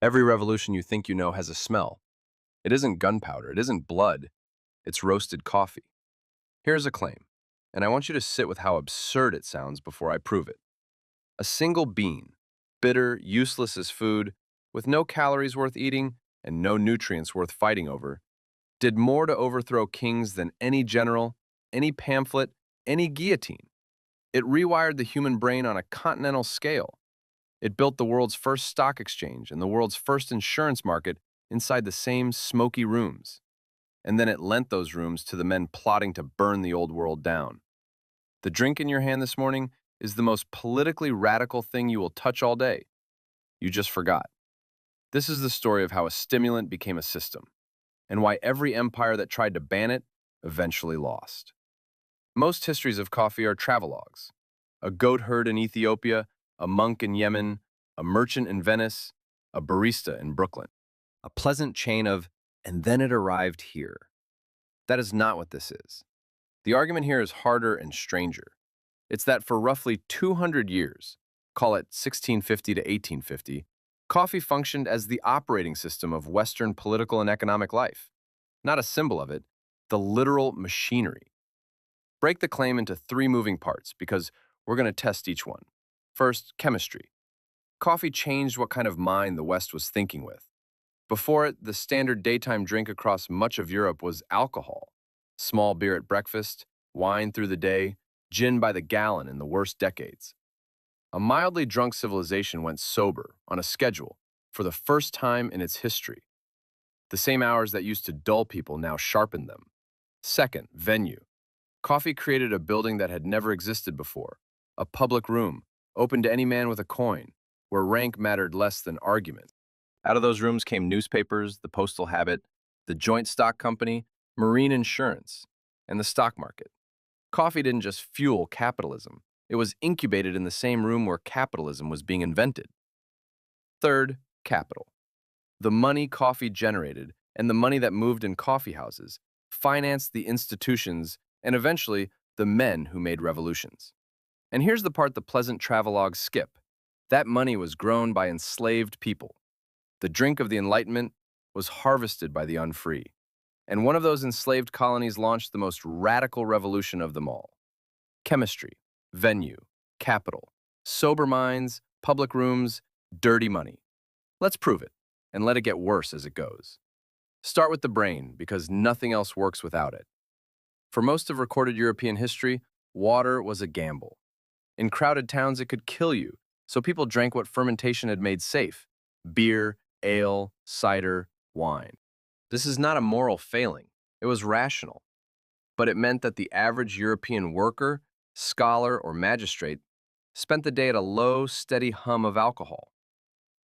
Every revolution you think you know has a smell. It isn't gunpowder, it isn't blood, it's roasted coffee. Here's a claim, and I want you to sit with how absurd it sounds before I prove it. A single bean, bitter, useless as food, with no calories worth eating and no nutrients worth fighting over, did more to overthrow kings than any general, any pamphlet, any guillotine. It rewired the human brain on a continental scale. It built the world's first stock exchange and the world's first insurance market inside the same smoky rooms. And then it lent those rooms to the men plotting to burn the old world down. The drink in your hand this morning is the most politically radical thing you will touch all day. You just forgot. This is the story of how a stimulant became a system, and why every empire that tried to ban it eventually lost. Most histories of coffee are travelogues. A goat herd in Ethiopia, a monk in Yemen, a merchant in Venice, a barista in Brooklyn. A pleasant chain of, and then it arrived here. That is not what this is. The argument here is harder and stranger. It's that for roughly 200 years, call it 1650 to 1850, coffee functioned as the operating system of Western political and economic life. Not a symbol of it, the literal machinery. Break the claim into three moving parts because we're going to test each one. First, chemistry. Coffee changed what kind of mind the West was thinking with. Before it, the standard daytime drink across much of Europe was alcohol. Small beer at breakfast, wine through the day, gin by the gallon in the worst decades. A mildly drunk civilization went sober, on a schedule, for the first time in its history. The same hours that used to dull people now sharpened them. Second, venue. Coffee created a building that had never existed before, a public room, open to any man with a coin, where rank mattered less than argument. Out of those rooms came newspapers, the postal habit, the joint stock company, marine insurance, and the stock market. Coffee didn't just fuel capitalism. It was incubated in the same room where capitalism was being invented. Third, capital. The money coffee generated and the money that moved in coffee houses financed the institutions and eventually the men who made revolutions. And here's the part the pleasant travelogues skip. That money was grown by enslaved people. The drink of the Enlightenment was harvested by the unfree. And one of those enslaved colonies launched the most radical revolution of them all. Chemistry, venue, capital, sober minds, public rooms, dirty money. Let's prove it, and let it get worse as it goes. Start with the brain, because nothing else works without it. For most of recorded European history, water was a gamble. In crowded towns, it could kill you, so people drank what fermentation had made safe: beer, ale, cider, wine. This is not a moral failing. It was rational. But it meant that the average European worker, scholar, or magistrate spent the day at a low, steady hum of alcohol.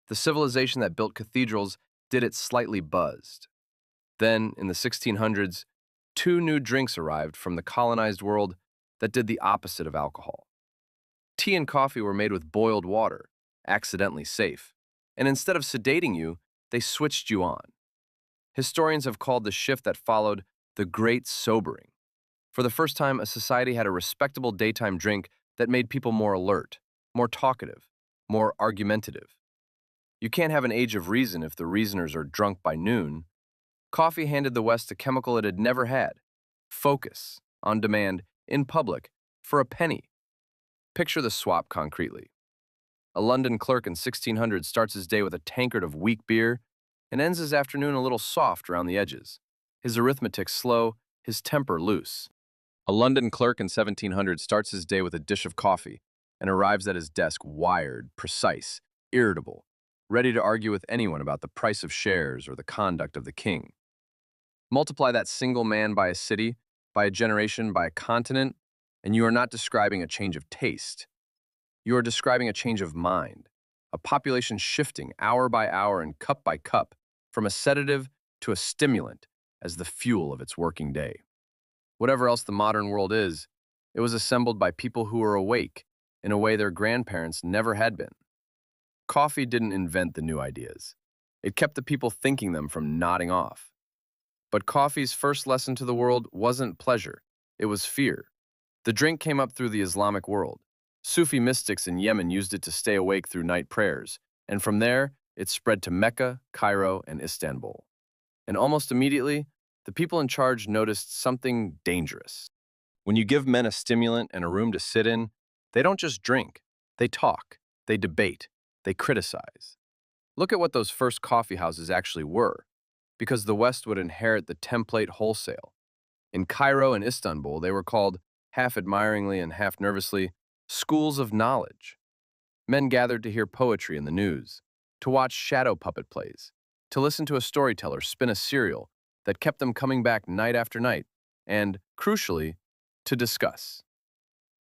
The civilization that built cathedrals did it slightly buzzed. Then, in the 1600s, two new drinks arrived from the colonized world that did the opposite of alcohol. Tea and coffee were made with boiled water, accidentally safe, and instead of sedating you, they switched you on. Historians have called the shift that followed the Great Sobering. For the first time, a society had a respectable daytime drink that made people more alert, more talkative, more argumentative. You can't have an age of reason if the reasoners are drunk by noon. Coffee handed the West a chemical it had never had: focus, on demand, in public, for a penny. Picture the swap concretely. A London clerk in 1600 starts his day with a tankard of weak beer and ends his afternoon a little soft around the edges, his arithmetic slow, his temper loose. A London clerk in 1700 starts his day with a dish of coffee and arrives at his desk wired, precise, irritable, ready to argue with anyone about the price of shares or the conduct of the king. Multiply that single man by a city, by a generation, by a continent, and you are not describing a change of taste. You are describing a change of mind, a population shifting hour by hour and cup by cup from a sedative to a stimulant as the fuel of its working day. Whatever else the modern world is, it was assembled by people who were awake in a way their grandparents never had been. Coffee didn't invent the new ideas. It kept the people thinking them from nodding off. But coffee's first lesson to the world wasn't pleasure, it was fear. The drink came up through the Islamic world. Sufi mystics in Yemen used it to stay awake through night prayers, and from there, It spread to Mecca, Cairo, and Istanbul. And almost immediately, the people in charge noticed something dangerous. When you give men a stimulant and a room to sit in, they don't just drink, they talk, they debate, they criticize. Look at what those first coffee houses actually were, because the West would inherit the template wholesale. In Cairo and Istanbul, they were called, half admiringly and half nervously, schools of knowledge. Men gathered to hear poetry in the news, to watch shadow puppet plays, to listen to a storyteller spin a serial that kept them coming back night after night, and, crucially, to discuss.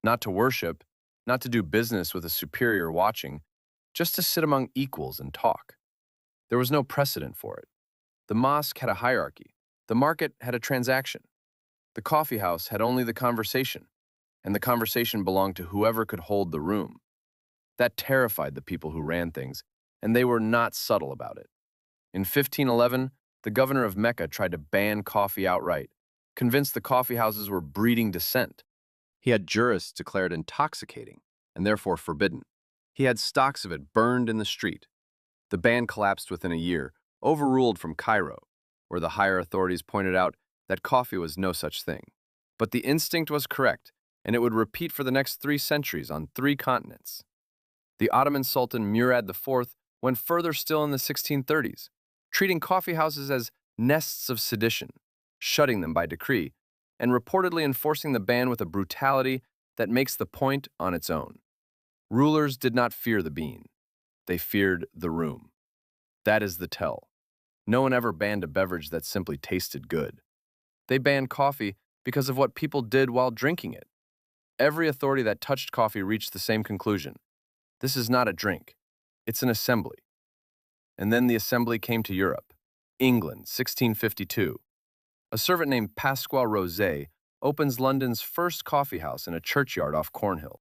Not to worship, not to do business with a superior watching, just to sit among equals and talk. There was no precedent for it. The mosque had a hierarchy. The market had a transaction. The coffee house had only the conversation, and the conversation belonged to whoever could hold the room. That terrified the people who ran things, and they were not subtle about it. In 1511, the governor of Mecca tried to ban coffee outright, convinced the coffee houses were breeding dissent. He had jurists declare it intoxicating, and therefore forbidden. He had stocks of it burned in the street. The ban collapsed within a year, overruled from Cairo, where the higher authorities pointed out that coffee was no such thing. But the instinct was correct, and it would repeat for the next 3 centuries on 3 continents. The Ottoman Sultan Murad IV went further still in the 1630s, treating coffee houses as nests of sedition, shutting them by decree, and reportedly enforcing the ban with a brutality that makes the point on its own. Rulers did not fear the bean. They feared the room. That is the tell. No one ever banned a beverage that simply tasted good. They banned coffee because of what people did while drinking it. Every authority that touched coffee reached the same conclusion. This is not a drink. It's an assembly. And then the assembly came to Europe. England, 1652. A servant named Pasquale Rosé opens London's first coffee house in a churchyard off Cornhill.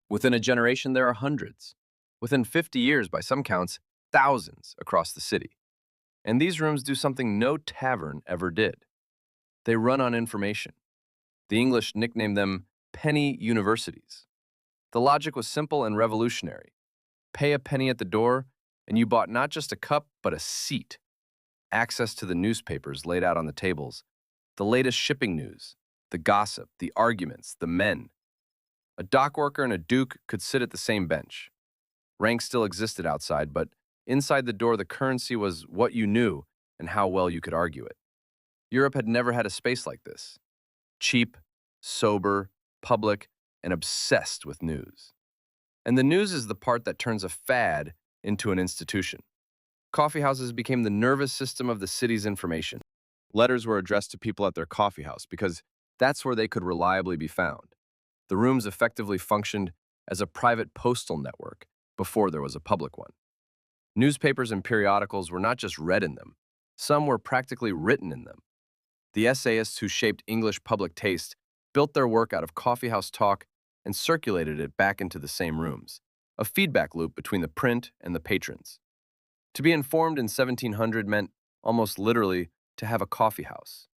Within a generation, there are hundreds. Within 50 years, by some counts, thousands across the city. And these rooms do something no tavern ever did. They run on information. The English nicknamed them penny universities. The logic was simple and revolutionary. Pay a penny at the door, and you bought not just a cup, but a seat. Access to the newspapers laid out on the tables, the latest shipping news, the gossip, the arguments, the men. A dock worker and a duke could sit at the same bench. Rank still existed outside, but inside the door the currency was what you knew and how well you could argue it. Europe had never had a space like this. Cheap, sober, public, and obsessed with news. And the news is the part that turns a fad into an institution. Coffee houses became the nervous system of the city's information. Letters were addressed to people at their coffee house because that's where they could reliably be found. The rooms effectively functioned as a private postal network before there was a public one. Newspapers and periodicals were not just read in them, some were practically written in them. The essayists who shaped English public taste built their work out of coffeehouse talk and circulated it back into the same rooms, a feedback loop between the print and the patrons. To be informed in 1700 meant, almost literally, to have a coffee house.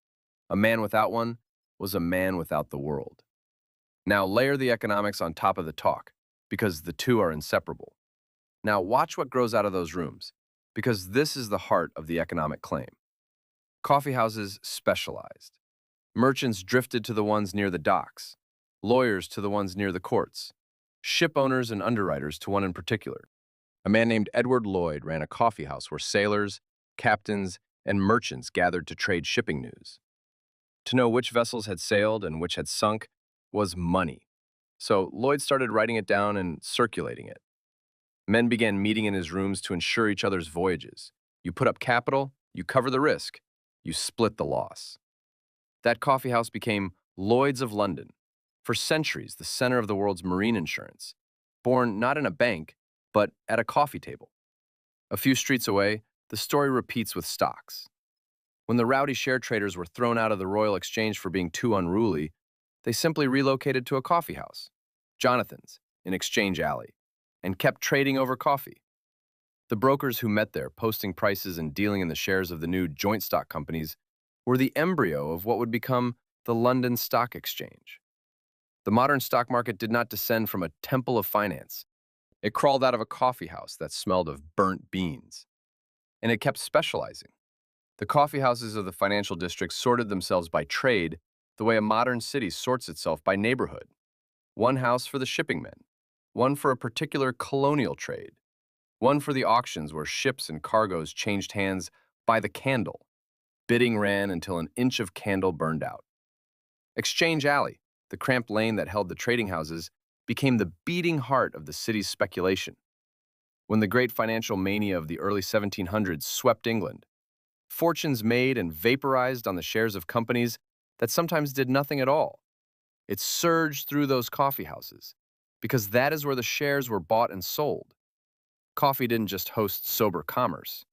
A man without one was a man without the world. Now layer the economics on top of the talk, because the two are inseparable. Now watch what grows out of those rooms, because this is the heart of the economic claim. Coffee houses specialized. Merchants drifted to the ones near the docks, lawyers to the ones near the courts, ship owners and underwriters to one in particular. A man named Edward Lloyd ran a coffee house where sailors, captains, and merchants gathered to trade shipping news. To know which vessels had sailed and which had sunk was money. So Lloyd started writing it down and circulating it. Men began meeting in his rooms to insure each other's voyages. You put up capital, you cover the risk, you split the loss. That coffee house became Lloyd's of London, for centuries the center of the world's marine insurance, born not in a bank, but at a coffee table. A few streets away, the story repeats with stocks. When the rowdy share traders were thrown out of the Royal Exchange for being too unruly, they simply relocated to a coffee house, Jonathan's, in Exchange Alley, and kept trading over coffee. The brokers who met there, posting prices and dealing in the shares of the new joint stock companies, were the embryo of what would become the London Stock Exchange. The modern stock market did not descend from a temple of finance. It crawled out of a coffee house that smelled of burnt beans. and it kept specializing. The coffee houses of the financial districts sorted themselves by trade, the way a modern city sorts itself by neighborhood. One house for the shipping men, one for a particular colonial trade, one for the auctions where ships and cargoes changed hands by the candle. Bidding ran until an inch of candle burned out. Exchange Alley, the cramped lane that held the trading houses, became the beating heart of the city's speculation. When the great financial mania of the early 1700s swept England, fortunes made and vaporized on the shares of companies that sometimes did nothing at all. It surged through those coffee houses, because that is where the shares were bought and sold. Coffee didn't just host sober commerce.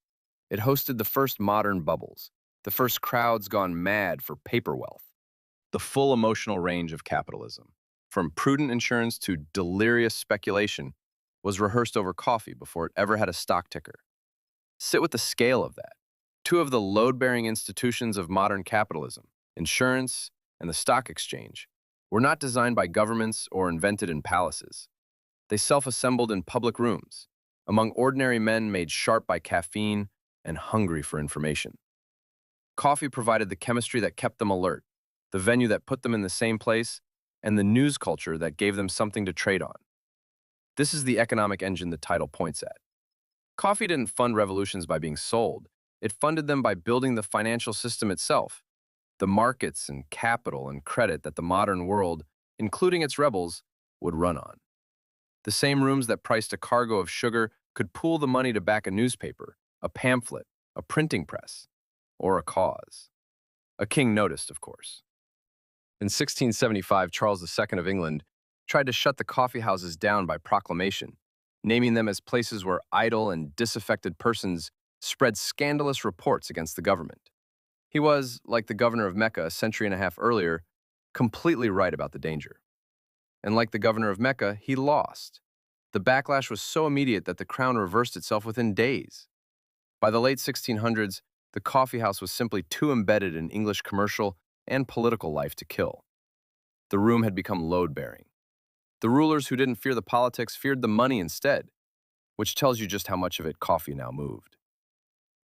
It hosted the first modern bubbles, the first crowds gone mad for paper wealth. The full emotional range of capitalism, from prudent insurance to delirious speculation, was rehearsed over coffee before it ever had a stock ticker. Sit with the scale of that. Two of the load-bearing institutions of modern capitalism, insurance and the stock exchange, were not designed by governments or invented in palaces. They self-assembled in public rooms, among ordinary men made sharp by caffeine and hungry for information. Coffee provided the chemistry that kept them alert, the venue that put them in the same place, and the news culture that gave them something to trade on. This is the economic engine the title points at. Coffee didn't fund revolutions by being sold. It funded them by building the financial system itself, the markets and capital and credit that the modern world, including its rebels, would run on. The same rooms that priced a cargo of sugar could pool the money to back a newspaper, a pamphlet, a printing press, or a cause. A king noticed, of course. In 1675, Charles II of England tried to shut the coffee houses down by proclamation, naming them as places where idle and disaffected persons spread scandalous reports against the government. He was, like the governor of Mecca a century and a half earlier, completely right about the danger. And like the governor of Mecca, he lost. The backlash was so immediate that the crown reversed itself within days. By the late 1600s, the coffee house was simply too embedded in English commercial and political life to kill. The room had become load-bearing. The rulers who didn't fear the politics feared the money instead, which tells you just how much of it coffee now moved.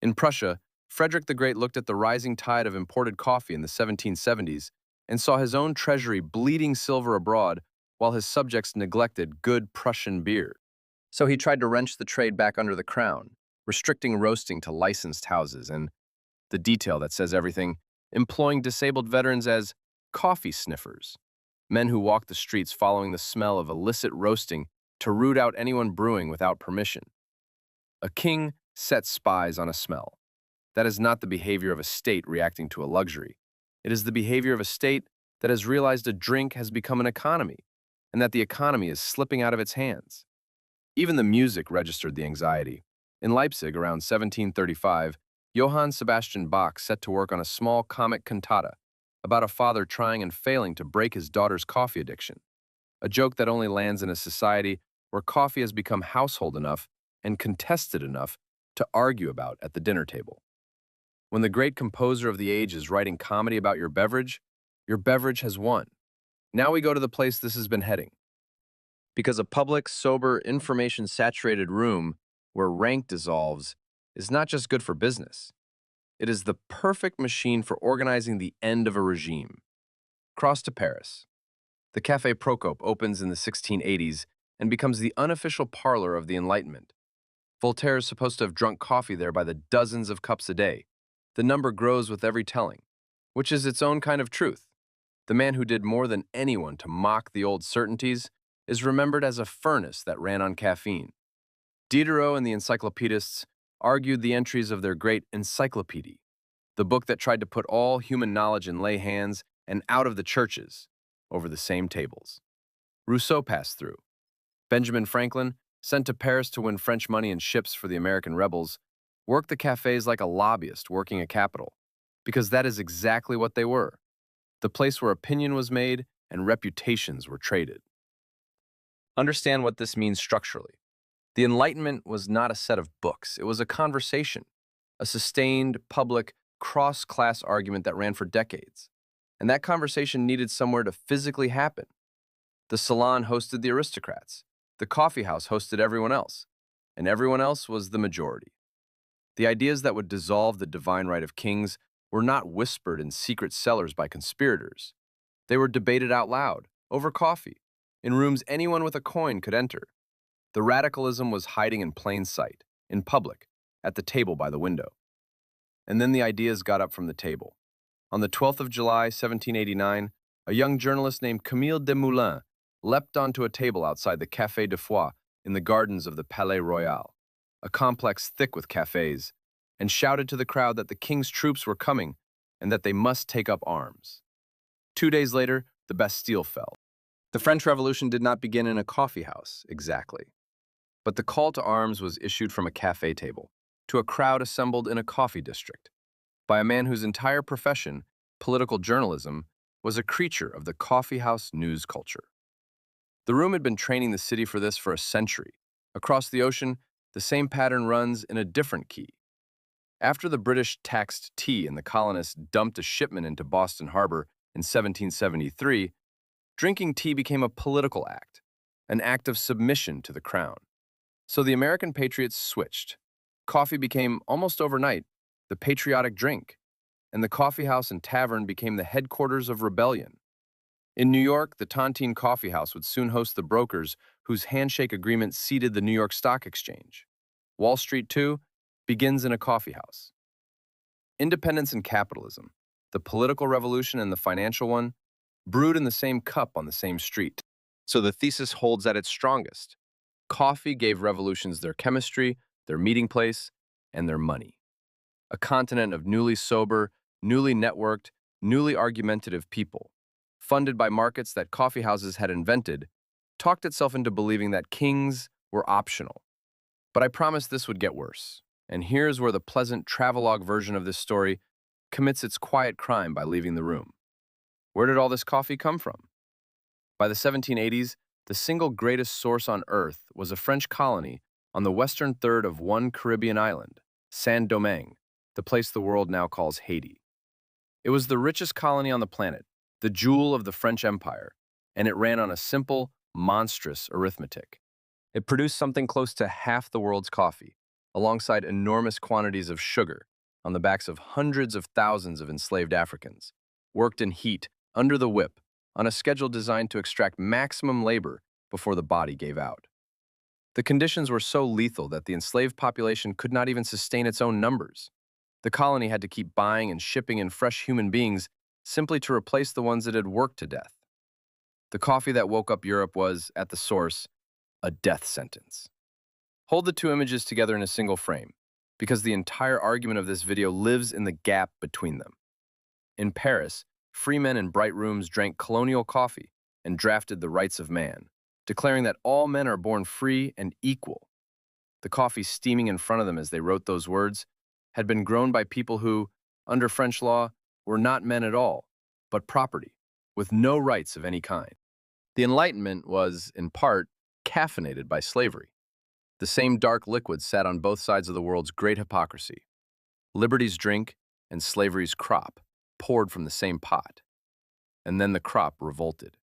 In Prussia, Frederick the Great looked at the rising tide of imported coffee in the 1770s and saw his own treasury bleeding silver abroad while his subjects neglected good Prussian beer. So he tried to wrench the trade back under the crown, restricting roasting to licensed houses and, the detail that says everything, employing disabled veterans as coffee sniffers, men who walk the streets following the smell of illicit roasting to root out anyone brewing without permission. A king sets spies on a smell. That is not the behavior of a state reacting to a luxury. It is the behavior of a state that has realized a drink has become an economy, and that the economy is slipping out of its hands. Even the music registered the anxiety. In Leipzig, around 1735, Johann Sebastian Bach set to work on a small comic cantata about a father trying and failing to break his daughter's coffee addiction, a joke that only lands in a society where coffee has become household enough and contested enough to argue about at the dinner table. When the great composer of the age is writing comedy about your beverage has won. Now we go to the place this has been heading. Because a public, sober, information-saturated room where rank dissolves is not just good for business. It is the perfect machine for organizing the end of a regime. Cross to Paris. The Café Procope opens in the 1680s and becomes the unofficial parlor of the Enlightenment. Voltaire is supposed to have drunk coffee there by the dozens of cups a day. The number grows with every telling, which is its own kind of truth. The man who did more than anyone to mock the old certainties is remembered as a furnace that ran on caffeine. Diderot and the encyclopedists argued the entries of their great Encyclopédie, the book that tried to put all human knowledge in lay hands and out of the churches, over the same tables. Rousseau passed through. Benjamin Franklin, sent to Paris to win French money and ships for the American rebels, worked the cafes like a lobbyist working a capital, because that is exactly what they were, the place where opinion was made and reputations were traded. Understand what this means structurally. The Enlightenment was not a set of books. It was a conversation, a sustained, public, cross-class argument that ran for decades. And that conversation needed somewhere to physically happen. The salon hosted the aristocrats. The coffee house hosted everyone else. And everyone else was the majority. The ideas that would dissolve the divine right of kings were not whispered in secret cellars by conspirators. They were debated out loud, over coffee, in rooms anyone with a coin could enter. The radicalism was hiding in plain sight, in public, at the table by the window. And then the ideas got up from the table. On the 12th of July, 1789, a young journalist named Camille Desmoulins leapt onto a table outside the Café de Foix in the gardens of the Palais Royal, a complex thick with cafes, and shouted to the crowd that the king's troops were coming and that they must take up arms. 2 days later, the Bastille fell. The French Revolution did not begin in a coffee house, exactly. But the call to arms was issued from a café table to a crowd assembled in a coffee district by a man whose entire profession, political journalism, was a creature of the coffeehouse news culture. The room had been training the city for this for a century. Across the ocean, the same pattern runs in a different key. After the British taxed tea and the colonists dumped a shipment into Boston Harbor in 1773, drinking tea became a political act, an act of submission to the crown. So the American patriots switched. Coffee became, almost overnight, the patriotic drink, and the coffeehouse and tavern became the headquarters of rebellion. In New York, the Tontine Coffee House would soon host the brokers whose handshake agreement seeded the New York Stock Exchange. Wall Street, too, begins in a coffeehouse. Independence and capitalism, the political revolution and the financial one, brewed in the same cup on the same street. So the thesis holds at its strongest. Coffee gave revolutions their chemistry, their meeting place, and their money. A continent of newly sober, newly networked, newly argumentative people, funded by markets that coffeehouses had invented, talked itself into believing that kings were optional. But I promised this would get worse. And here's where the pleasant travelogue version of this story commits its quiet crime by leaving the room. Where did all this coffee come from? By the 1780s, the single greatest source on Earth was a French colony on the western third of one Caribbean island, Saint-Domingue, the place the world now calls Haiti. It was the richest colony on the planet, the jewel of the French Empire, and it ran on a simple, monstrous arithmetic. It produced something close to half the world's coffee, alongside enormous quantities of sugar, on the backs of hundreds of thousands of enslaved Africans, worked in heat, under the whip, on a schedule designed to extract maximum labor before the body gave out. The conditions were so lethal that the enslaved population could not even sustain its own numbers. The colony had to keep buying and shipping in fresh human beings simply to replace the ones it had worked to death. The coffee that woke up Europe was, at the source, a death sentence. Hold the two images together in a single frame, because the entire argument of this video lives in the gap between them. In Paris, free men in bright rooms drank colonial coffee and drafted the rights of man, declaring that all men are born free and equal. The coffee steaming in front of them as they wrote those words had been grown by people who, under French law, were not men at all, but property, with no rights of any kind. The Enlightenment was, in part, caffeinated by slavery. The same dark liquid sat on both sides of the world's great hypocrisy. Liberty's drink and slavery's crop poured from the same pot. And then the crop revolted.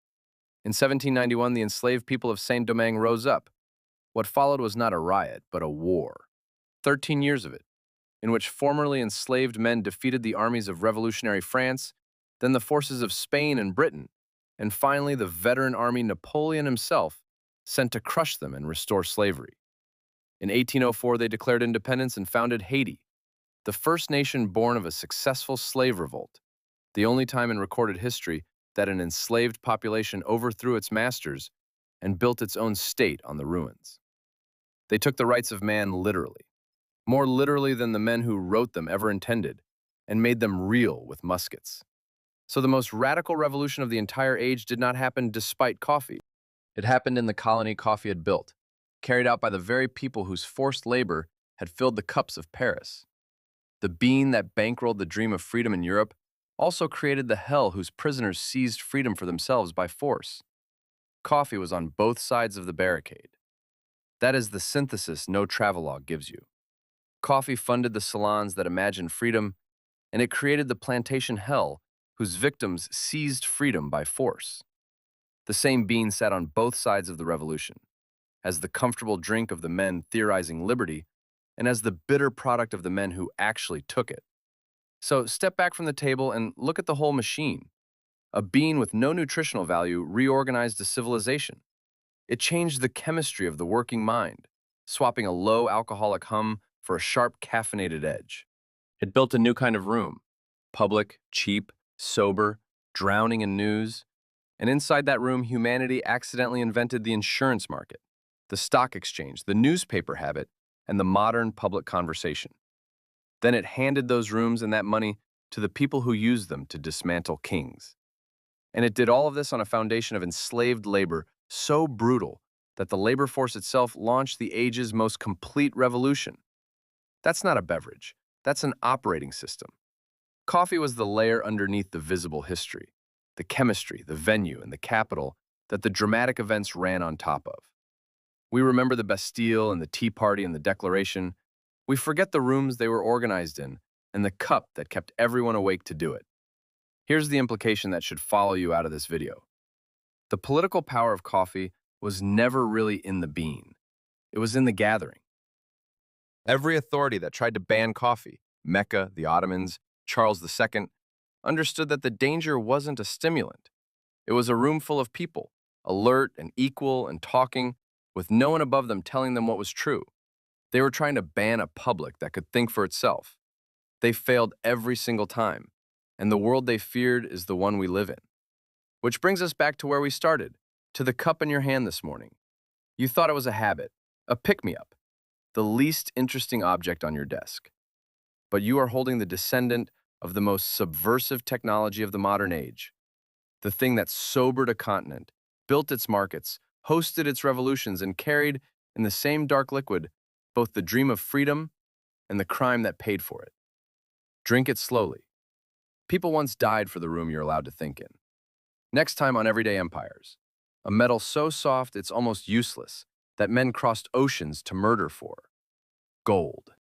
In 1791, the enslaved people of Saint-Domingue rose up. What followed was not a riot, but a war. 13 years of it, in which formerly enslaved men defeated the armies of revolutionary France, then the forces of Spain and Britain, and finally the veteran army Napoleon himself sent to crush them and restore slavery. In 1804, they declared independence and founded Haiti, the first nation born of a successful slave revolt, the only time in recorded history that an enslaved population overthrew its masters and built its own state on the ruins. They took the rights of man literally, more literally than the men who wrote them ever intended, and made them real with muskets. So the most radical revolution of the entire age did not happen despite coffee. It happened in the colony coffee had built, carried out by the very people whose forced labor had filled the cups of Paris. The bean that bankrolled the dream of freedom in Europe also created the hell whose prisoners seized freedom for themselves by force. Coffee was on both sides of the barricade. That is the synthesis no travelogue gives you. Coffee funded the salons that imagined freedom, and it created the plantation hell whose victims seized freedom by force. The same bean sat on both sides of the revolution, as the comfortable drink of the men theorizing liberty and as the bitter product of the men who actually took it. So step back from the table and look at the whole machine. A bean with no nutritional value reorganized a civilization. It changed the chemistry of the working mind, swapping a low alcoholic hum for a sharp caffeinated edge. It built a new kind of room, public, cheap, sober, drowning in news. And inside that room, humanity accidentally invented the insurance market, the stock exchange, the newspaper habit, and the modern public conversation. Then it handed those rooms and that money to the people who used them to dismantle kings. And it did all of this on a foundation of enslaved labor so brutal that the labor force itself launched the age's most complete revolution. That's not a beverage. That's an operating system. Coffee was the layer underneath the visible history, the chemistry, the venue, and the capital that the dramatic events ran on top of. We remember the Bastille and the Tea Party and the Declaration. We forget the rooms they were organized in and the cup that kept everyone awake to do it. Here's the implication that should follow you out of this video. The political power of coffee was never really in the bean. It was in the gathering. Every authority that tried to ban coffee, Mecca, the Ottomans, Charles II, understood that the danger wasn't a stimulant. It was a room full of people, alert and equal and talking, with no one above them telling them what was true. They were trying to ban a public that could think for itself. They failed every single time, and the world they feared is the one we live in. Which brings us back to where we started, to the cup in your hand this morning. You thought it was a habit, a pick-me-up, the least interesting object on your desk. But you are holding the descendant of the most subversive technology of the modern age, the thing that sobered a continent, built its markets, hosted its revolutions, and carried in the same dark liquid both the dream of freedom and the crime that paid for it. Drink it slowly. People once died for the room you're allowed to think in. Next time on Everyday Empires, a metal so soft it's almost useless that men crossed oceans to murder for. Gold.